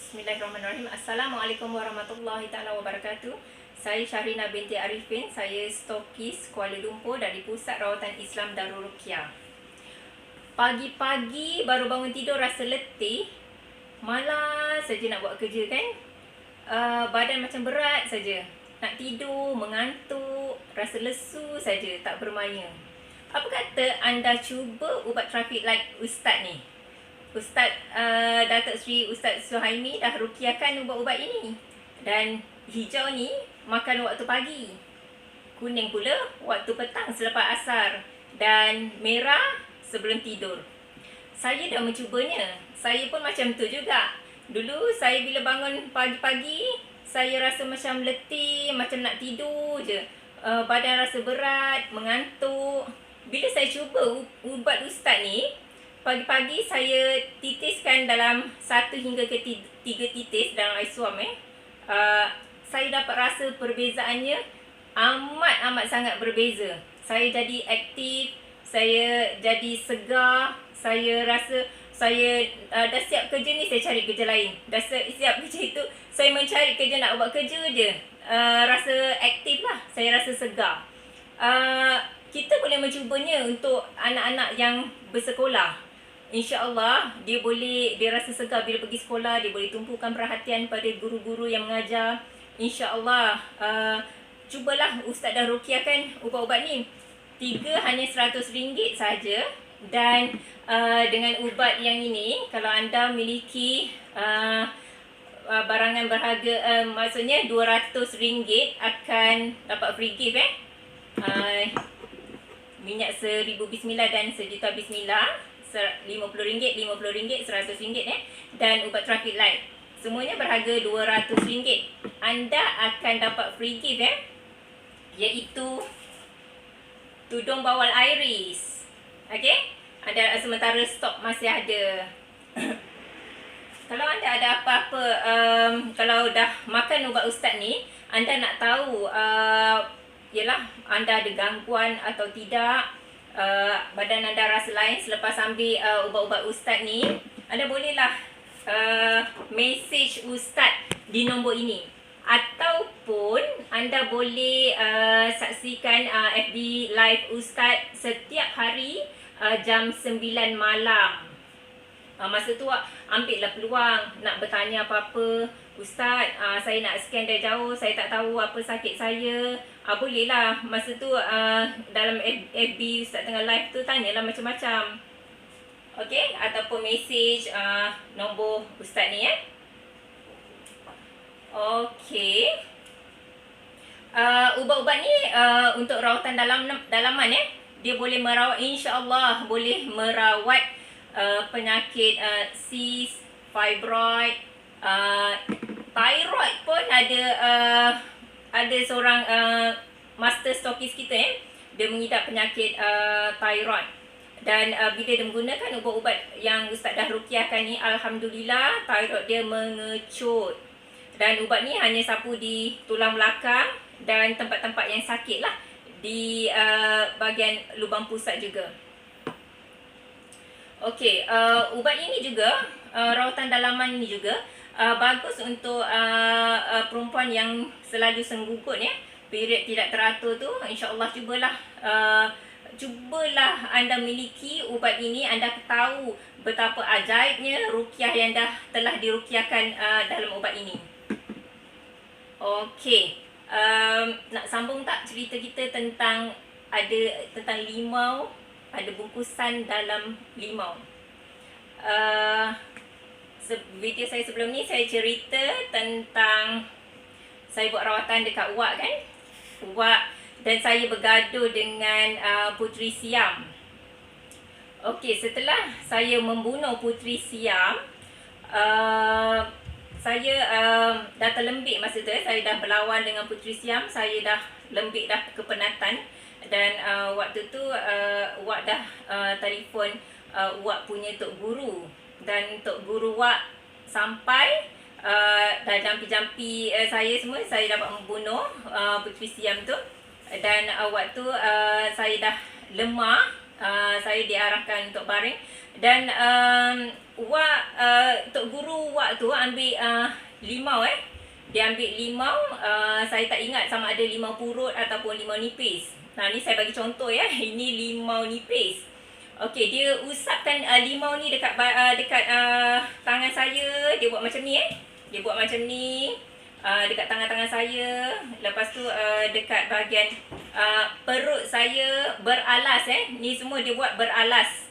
Bismillahirrahmanirrahim. Assalamualaikum warahmatullahi taala wabarakatuh. Saya Syahrina binti Arifin. Saya stokis Kuala Lumpur dari Pusat Rawatan Islam Darul Ruqyah. Pagi-pagi baru bangun tidur rasa letih, malas saja nak buat kerja kan. Badan macam berat saja. Nak tidur, mengantuk, rasa lesu saja, tak bermaya. Apa kata anda cuba ubat traffic light Ustaz ni? Ustaz Datuk Seri Ustaz Suhaimi dah rukiahkan ubat-ubat ini. Dan hijau ni makan waktu pagi, kuning pula waktu petang selepas asar, dan merah sebelum tidur. Saya dah mencubanya. Saya pun macam tu juga. Dulu saya bila bangun pagi-pagi, saya rasa macam letih, macam nak tidur je. Badan rasa berat, mengantuk. Bila saya cuba ubat Ustaz ni, pagi-pagi saya titiskan dalam 1 hingga ke 3 titis dalam air suam. Saya dapat rasa perbezaannya amat sangat berbeza. Saya jadi aktif, saya jadi segar, saya rasa saya dah siap kerja ni, saya cari kerja lain. Dah siap kerja itu, saya mencari kerja, nak buat kerja je. Rasa aktif lah, saya rasa segar. Kita boleh mencubanya untuk anak-anak yang bersekolah. InsyaAllah dia rasa segar bila pergi sekolah, dia boleh tumpukan perhatian pada guru-guru yang mengajar. InsyaAllah cubalah Ustaz dah rukiahkan ubat-ubat ni. 3 hanya RM100 saja. Dan dengan ubat yang ini, kalau anda miliki barangan berharga, maksudnya RM200 akan dapat free gift. Minyak 1000 bismillah dan sejuta bismillah, RM50, RM50, RM100 dan ubat traffic light. Semuanya berharga RM200. Anda akan dapat free gift iaitu tudung bawal iris. Okey? Ada sementara stok masih ada. Kalau anda ada apa-apa, kalau dah makan ubat Ustaz ni, anda nak tahu ialah anda ada gangguan atau tidak, badan anda rasa lain selepas ambil ubat-ubat Ustaz ni, anda bolehlah message Ustaz di nombor ini. Ataupun anda boleh saksikan FB live Ustaz setiap hari jam 9 malam. Masa tu ambillah peluang nak bertanya apa-apa. Ustaz, saya nak scan dari jauh, saya tak tahu apa sakit saya. Bolehlah masa tu dalam FB Ustaz tengah live tu, tanyalah macam-macam. Okey, ataupun message nombor Ustaz ni Okey. Ubat-ubat ni untuk rawatan dalaman dia boleh merawat, insya-Allah boleh merawat penyakit cyst, fibroid, thyroid pun ada seorang master stokis kita dia mengidap penyakit thyroid. Dan bila dia menggunakan ubat-ubat yang Ustaz dah rukiahkan ni, alhamdulillah thyroid dia mengecut. Dan ubat ni hanya sapu di tulang belakang dan tempat-tempat yang sakit lah, di bahagian lubang pusat juga. Okey, ubat ini juga, rawatan dalaman ini juga bagus untuk perempuan yang selalu senggugut period tidak teratur tu. InsyaAllah cubalah anda miliki ubat ini, anda tahu betapa ajaibnya rukiah yang telah dirukiahkan dalam ubat ini. Okey, nak sambung tak cerita kita tentang limau, ada bungkusan dalam limau. Video saya sebelum ni saya cerita tentang saya buat rawatan dekat Wak kan. Wak, dan saya bergaduh dengan Puteri Siam. Okey, setelah saya membunuh Puteri Siam, saya dah terlembik masa tu. Saya dah berlawan dengan Puteri Siam, saya dah lembik, dah kepenatan. Dan waktu tu Wak dah telefon Wak punya Tok Guru. Dan Tok Guru Wak sampai, dah jampi-jampi saya semua. Saya dapat membunuh Puteri Siam tu. Dan waktu saya dah lemah, saya diarahkan untuk baring. Dan Tok Guru Wak tu ambil limau Dia ambil limau, saya tak ingat sama ada limau purut ataupun limau nipis. Ni saya bagi contoh ya. Ini limau nipis. Okey, dia usapkan limau ni dekat tangan saya. Dia buat macam ni Dia buat macam ni dekat tangan-tangan saya. Lepas tu dekat bahagian perut saya beralas Ni semua dia buat beralas.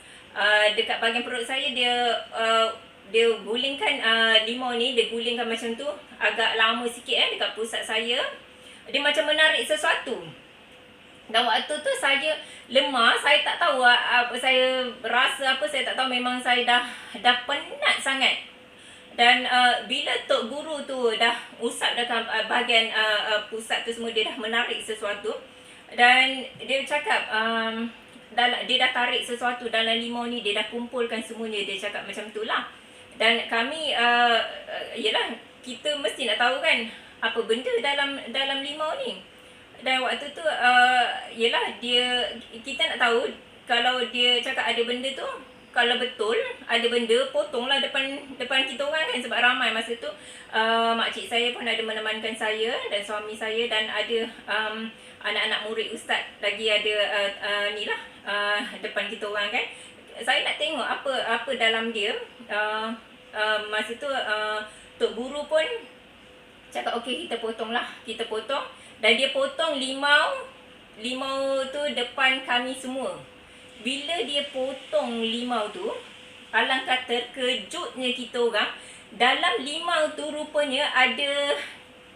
Dekat bahagian perut saya dia gulingkan limau ni, dia gulingkan macam tu agak lama sikit dekat pusat saya. Dia macam menarik sesuatu. Dan waktu tu saya lemah, saya tak tahu saya rasa apa, saya tak tahu, memang saya dah penat sangat. Dan bila Tok Guru tu dah usap dekat bahagian pusat tu semua, dia dah menarik sesuatu. Dan dia cakap dia dah tarik sesuatu dalam limau ni, dia dah kumpulkan semuanya. Dia cakap macam tu lah. Dan kami yelah, kita mesti nak tahu kan apa benda dalam limau ni. Dan waktu tu yelah, kita nak tahu. Kalau dia cakap ada benda tu, kalau betul ada benda, potonglah depan kita orang kan. Sebab ramai masa tu makcik saya pun ada menemankan saya dan suami saya, dan ada anak-anak murid ustaz lagi ada depan kita orang kan. Saya nak tengok apa dalam dia. Masa tu Tok Guru pun cakap okey, kita potong. Dan dia potong limau tu depan kami semua. Bila dia potong limau tu, alangkah terkejutnya kita orang. Dalam limau tu rupanya ada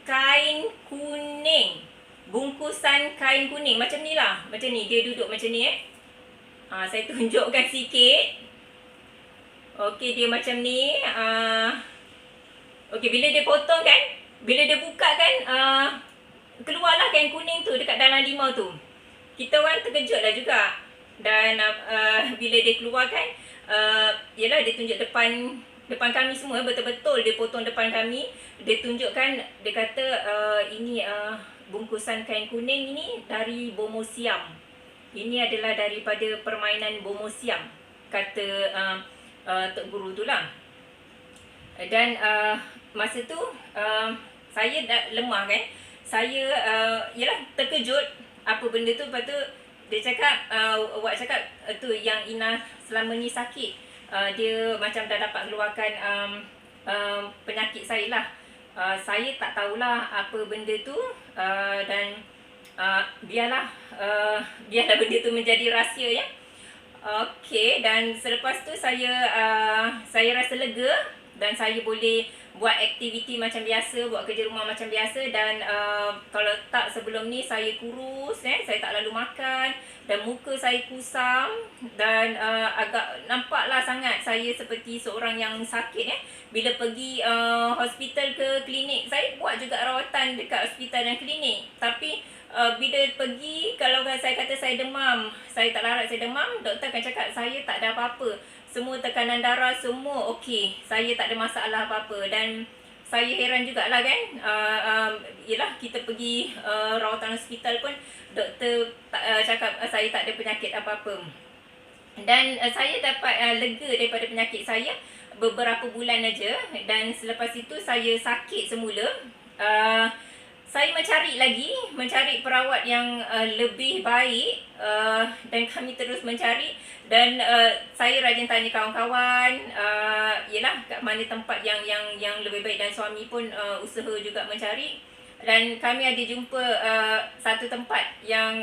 kain kuning, bungkusan kain kuning macam ni lah. Macam ni, dia duduk macam ni saya tunjukkan sikit. Okey, dia macam ni. Okey, bila dia potong kan, bila dia buka kan, keluarlah kain kuning tu dekat dalam limau tu. Kita orang terkejut lah juga. Dan bila dia keluarkan, yelah, dia tunjuk depan kami semua. Betul-betul dia potong depan kami. Dia tunjukkan, dia kata ini bungkusan kain kuning ini dari Bomo Siam. Ini adalah daripada permainan Bomo Siam, kata Tok Guru tu lah. Dan masa tu saya dah lemah kan. Saya yelah, terkejut apa benda tu. Lepas tu dia cakap, Wak cakap tu yang Ina selama ni sakit, dia macam dah dapat keluarkan penyakit saya lah. Saya tak tahulah apa benda tu. Dan biarlah benda tu menjadi rahsia ya. Okey, dan selepas tu saya rasa lega. Dan saya boleh buat aktiviti macam biasa, buat kerja rumah macam biasa. Dan kalau tak, sebelum ni saya kurus, saya tak lalu makan, dan muka saya kusam. Dan agak nampaklah sangat saya seperti seorang yang sakit bila pergi hospital ke klinik. Saya buat juga rawatan dekat hospital dan klinik. Tapi bila pergi, kalau saya kata saya demam, saya tak larat saya demam, doktor akan cakap saya tak ada apa-apa. Semua tekanan darah semua okey, saya tak ada masalah apa-apa. Dan saya heran jugalah kan, yelah, kita pergi rawatan hospital pun doktor cakap saya tak ada penyakit apa-apa. Dan saya dapat lega daripada penyakit saya beberapa bulan aja. Dan selepas itu saya sakit semula. Saya mencari perawat yang lebih baik, dan kami terus mencari. Dan saya rajin tanya kawan-kawan, yelah, kat mana tempat yang lebih baik. Dan suami pun usaha juga mencari. Dan kami ada jumpa satu tempat yang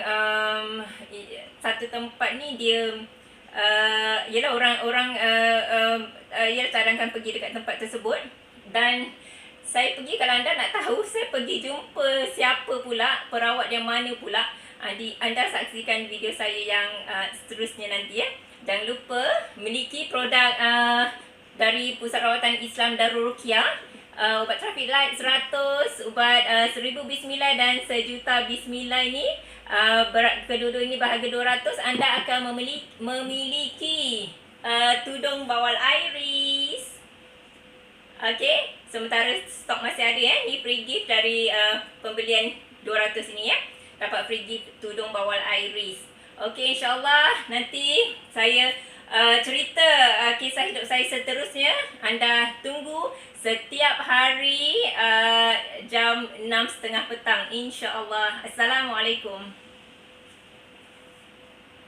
satu tempat ni dia yelah, orang yelah, cadangkan pergi dekat tempat tersebut. Dan saya pergi, kalau anda nak tahu, saya pergi jumpa siapa pula, perawat yang mana pula, anda saksikan video saya yang seterusnya nanti ya. Jangan lupa miliki produk dari Pusat Rawatan Islam Darul Ruqyah, ubat traffic light 100, ubat 1000 bismillah dan 1,000,000 bismillah ini. Kedua-dua ini bahagia 200, anda akan memiliki tudung bawal iris. Okey, sementara stok masih ada ni free gift dari pembelian 200 ini ya. Dapat free gift tudung bawal iris. Okey, insyaAllah nanti saya cerita kisah hidup saya seterusnya. Anda tunggu setiap hari jam 6.30 petang, insyaAllah. Assalamualaikum.